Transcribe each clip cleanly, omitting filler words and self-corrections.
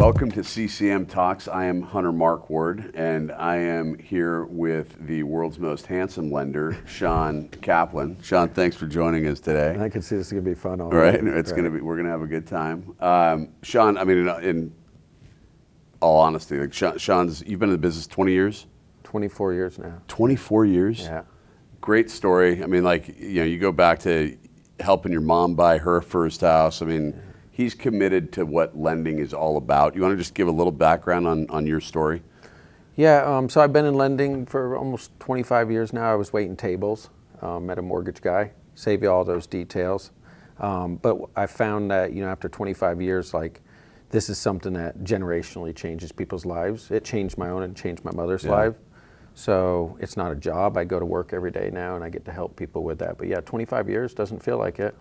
Welcome to CCM Talks. I am Hunter Markward, and I am here with the world's most handsome lender, Shawn Kaplan. Shawn, thanks for joining us today. I can see this is going to be fun. Right, we're going to have a good time. Shawn, I mean, in all honesty, like Shawn's, you've been in the business 20 years? 24 years now. 24 years? Yeah. Great story. I mean, like, you go back to helping your mom buy her first house. I mean, he's committed to what lending is all about. You want to just give a little background on your story? Yeah, so I've been in lending for almost 25 years now. I was waiting tables, met a mortgage guy, save you all those details. But I found that, after 25 years, like, this is something that generationally changes people's lives. It changed my own and changed my mother's life. So it's not a job. I go to work every day now and I get to help people with that. But yeah, 25 years doesn't feel like it.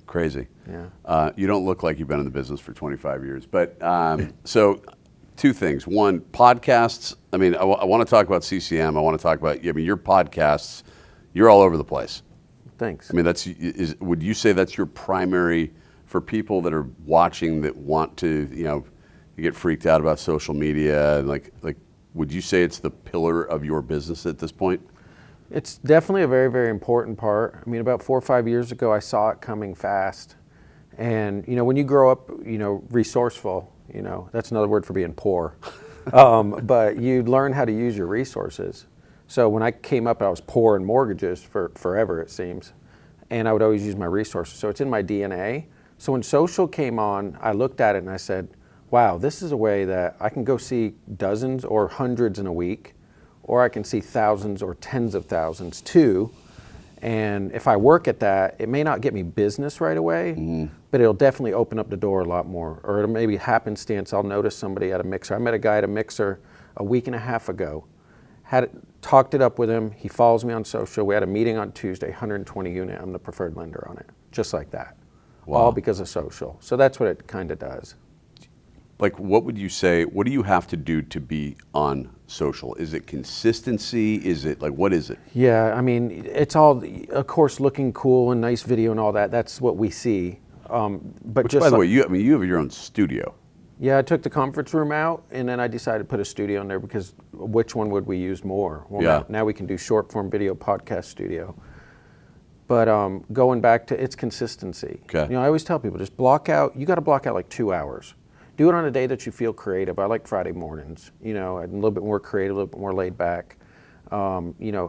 Crazy. Yeah. You don't look like you've been in the business for 25 years. But so two things. One, podcasts. I mean, I want to talk about CCM. I want to talk about, your podcasts. You're all over the place. Thanks. I mean, would you say that's your primary, for people that are watching that want to, you get freaked out about social media, and like, would you say it's the pillar of your business at this point? It's definitely a very, very important part. I mean, about 4 or 5 years ago, I saw it coming fast. And, when you grow up, resourceful, that's another word for being poor. But you learn how to use your resources. So when I came up, I was poor in mortgages for forever, it seems. And I would always use my resources. So it's in my DNA. So when social came on, I looked at it and I said, wow, this is a way that I can go see dozens or hundreds in a week, or I can see thousands or tens of thousands too. And if I work at that, it may not get me business right away, but it'll definitely open up the door a lot more. Or it'll maybe happenstance, I'll notice somebody at a mixer. I met a guy at a mixer a week and a half ago, talked it up with him. He follows me on social. We had a meeting on Tuesday, 120 unit. I'm the preferred lender on it, just like that. Wow. All because of social. So that's what it kind of does. Like, what would you say, what do you have to do to be on social? Is it consistency? Is it, like, what is it? Yeah, I mean, it's all, of course, looking cool and nice video and all that. That's what we see. But Which, by the way, you have your own studio. Yeah, I took the conference room out, and then I decided to put a studio in there because which one would we use more? Well, now we can do short form video podcast studio. But going back to its consistency. Okay. I always tell people, just block out, you got to block out like 2 hours. Do it on a day that you feel creative. I like Friday mornings, I'm a little bit more creative, a little bit more laid back.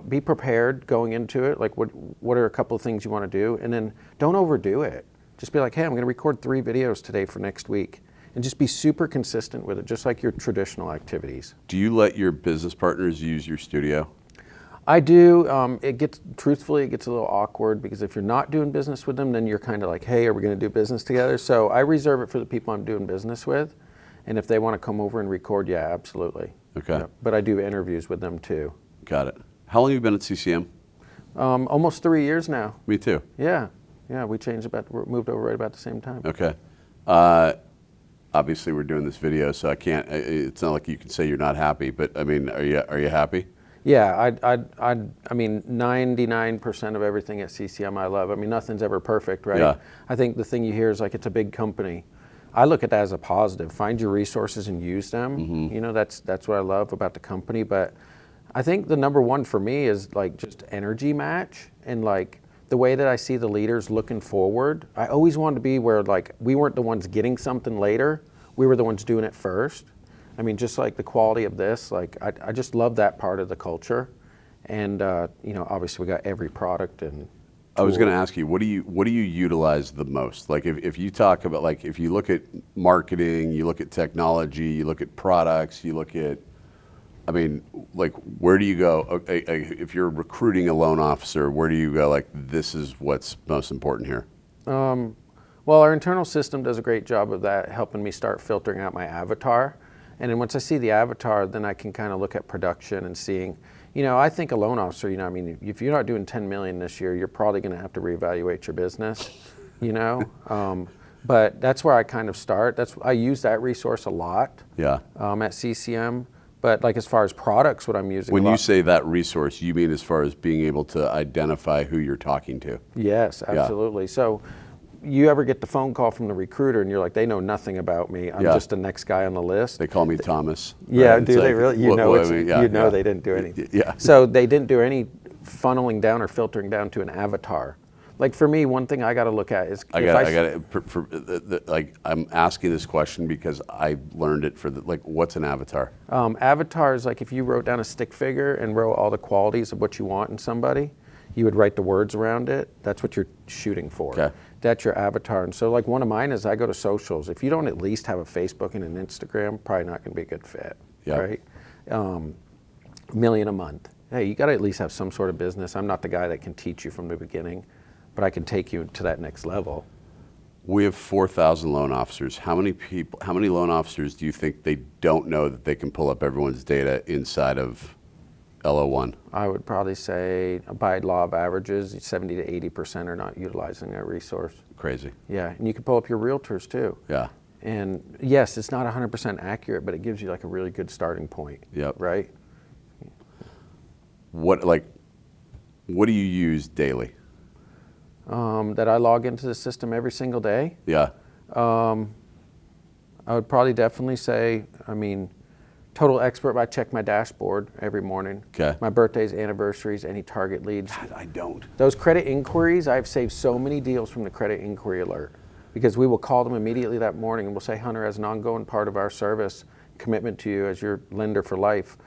Be prepared going into it. Like, what are a couple of things you want to do? And then don't overdo it. Just be like, hey, I'm going to record 3 videos today for next week. And just be super consistent with it, just like your traditional activities. Do you let your business partners use your studio? I do. Truthfully, it gets a little awkward because if you're not doing business with them, then you're kind of like, hey, are we going to do business together? So I reserve it for the people I'm doing business with. And if they want to come over and record, yeah, absolutely. Okay. Yeah. But I do interviews with them too. Got it. How long have you been at CCM? Almost 3 years now. Me too. Yeah. Yeah, we moved over right about the same time. Okay. Obviously, we're doing this video, so it's not like you can say you're not happy, but I mean, are you happy? Yeah, I mean, 99% of everything at CCM I love. I mean, nothing's ever perfect, right? Yeah. I think the thing you hear is like, it's a big company. I look at that as a positive. Find your resources and use them. That's what I love about the company. But I think the number one for me is like just energy match and like the way that I see the leaders looking forward. I always wanted to be where like we weren't the ones getting something later. We were the ones doing it first. I mean, just like the quality of this, like I just love that part of the culture. And, obviously we got every product and tool. I was going to ask you, what do you utilize the most? Like if you talk about, like, if you look at marketing, you look at technology, you look at products, you look at, I mean, like, where do you go? Okay, if you're recruiting a loan officer, where do you go, like, this is what's most important here? Well, our internal system does a great job of that, helping me start filtering out my avatar. And then once I see the avatar, then I can kind of look at production and seeing, I think a loan officer, I mean, if you're not doing 10 million this year, you're probably going to have to reevaluate your business, But that's where I kind of start. I use that resource a lot. Yeah. At CCM. But like as far as products, what I'm using. When you say that resource, you mean as far as being able to identify who you're talking to? Yes, absolutely. Yeah. So you ever get the phone call from the recruiter and you're like, they know nothing about me. I'm just the next guy on the list. They call me Thomas. Yeah, right? do It's they like, really? You what- know, what it's, I mean, yeah, you know yeah. they didn't do anything. Yeah. So they didn't do any funneling down or filtering down to an avatar. Like for me, one thing I got to look at is like I'm asking this question because I learned it like what's an avatar? Avatar is like if you wrote down a stick figure and wrote all the qualities of what you want in somebody, you would write the words around it. That's what you're shooting for. Okay. That's your avatar. And so like one of mine is I go to socials. If you don't at least have a Facebook and an Instagram, probably not going to be a good fit. Yeah. Right? $1 million a month. Hey, you got to at least have some sort of business. I'm not the guy that can teach you from the beginning, but I can take you to that next level. We have 4,000 loan officers. How many loan officers do you think they don't know that they can pull up everyone's data inside of LO1? I would probably say by law of averages, 70 to 80% are not utilizing that resource. Crazy. Yeah, and you can pull up your realtors too. Yeah. And yes, it's not 100% accurate, but it gives you like a really good starting point. Yep. Right? What do you use daily? That I log into the system every single day. Yeah. I would probably definitely say, total expert, I check my dashboard every morning. Okay. My birthdays, anniversaries, any target leads. God, I don't. Those credit inquiries, I've saved so many deals from the credit inquiry alert because we will call them immediately that morning and we'll say, Hunter, as an ongoing part of our service, commitment to you as your lender for life,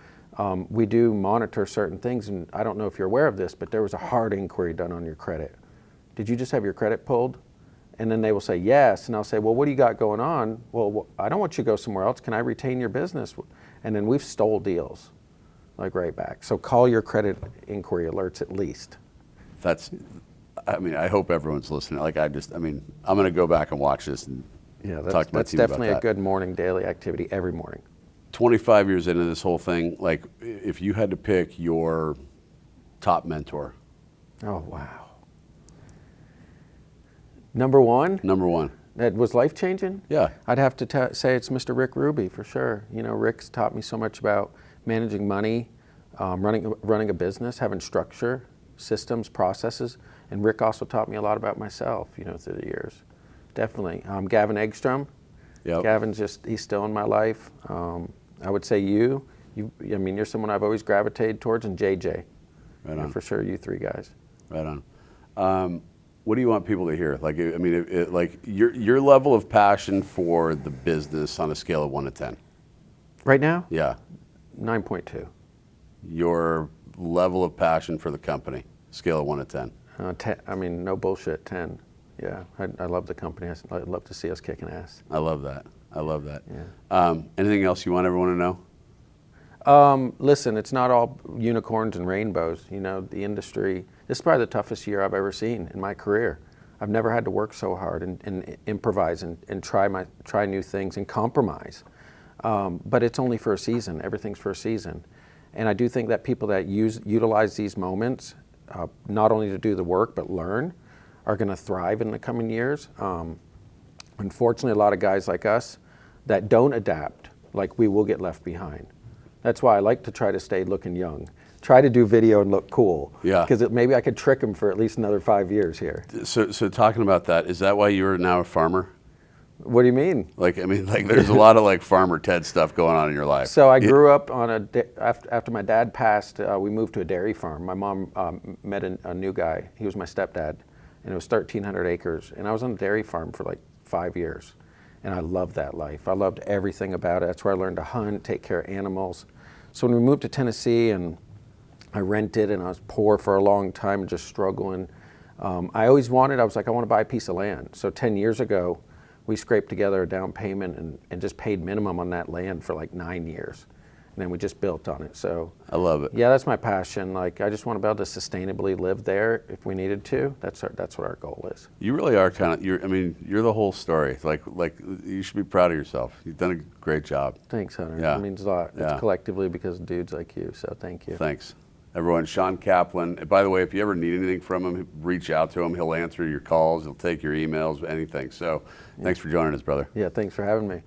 we do monitor certain things. And I don't know if you're aware of this, but there was a hard inquiry done on your credit. Did you just have your credit pulled? And then they will say yes. And I'll say, well, what do you got going on? Well, I don't want you to go somewhere else. Can I retain your business? And then we've stole deals, like right back. So call your credit inquiry alerts at least. I hope everyone's listening. I'm going to go back and watch this and talk to my that's team about definitely that. a good morning daily activity every morning. 25 years into this whole thing, like if you had to pick your top mentor. Oh, wow. Number one? Number one. That was life-changing? Yeah. I'd have to say it's Mr. Rick Ruby for sure. You know, Rick's taught me so much about managing money, running a business, having structure, systems, processes. And Rick also taught me a lot about myself, through the years. Definitely. Gavin Eggstrom. Yep. Gavin's he's still in my life. I would say you're someone I've always gravitated towards, and JJ. Right on. For sure, you three guys. Right on. What do you want people to hear? Like, your level of passion for the business on a scale of 1 to 10. Right now? Yeah. 9.2. Your level of passion for the company, scale of 1 to 10. 10, no bullshit, 10. Yeah, I love the company. I'd love to see us kicking ass. I love that. Yeah. Anything else you want everyone to know? Listen, it's not all unicorns and rainbows. The industry, this is probably the toughest year I've ever seen in my career. I've never had to work so hard and improvise and try new things and compromise. But it's only for a season. Everything's for a season. And I do think that people that utilize these moments, not only to do the work but learn, are going to thrive in the coming years. Unfortunately, a lot of guys like us that don't adapt, we will get left behind. That's why I like to try to stay looking young. Try to do video and look cool. Yeah. Because maybe I could trick them for at least another 5 years here. So talking about that, is that why you're now a farmer? What do you mean? There's a lot of Farmer Ted stuff going on in your life. So I grew up after my dad passed, we moved to a dairy farm. My mom met a new guy. He was my stepdad, and it was 1,300 acres. And I was on a dairy farm for 5 years. And I loved that life. I loved everything about it. That's where I learned to hunt, take care of animals. So when we moved to Tennessee and I rented and I was poor for a long time and just struggling, I was like, I want to buy a piece of land. So 10 years ago, we scraped together a down payment and just paid minimum on that land for 9 years. And then we just built on it. So I love it. Yeah, that's my passion. I just want to be able to sustainably live there if we needed to. That's what our goal is. You really are you're the whole story. You should be proud of yourself. You've done a great job. Thanks, Hunter. Yeah. It means a lot. Yeah. It's collectively because of dudes like you. So thank you. Thanks. Everyone, Shawn Kaplan. By the way, if you ever need anything from him, reach out to him. He'll answer your calls. He'll take your emails, anything. So thanks for joining us, brother. Yeah, thanks for having me.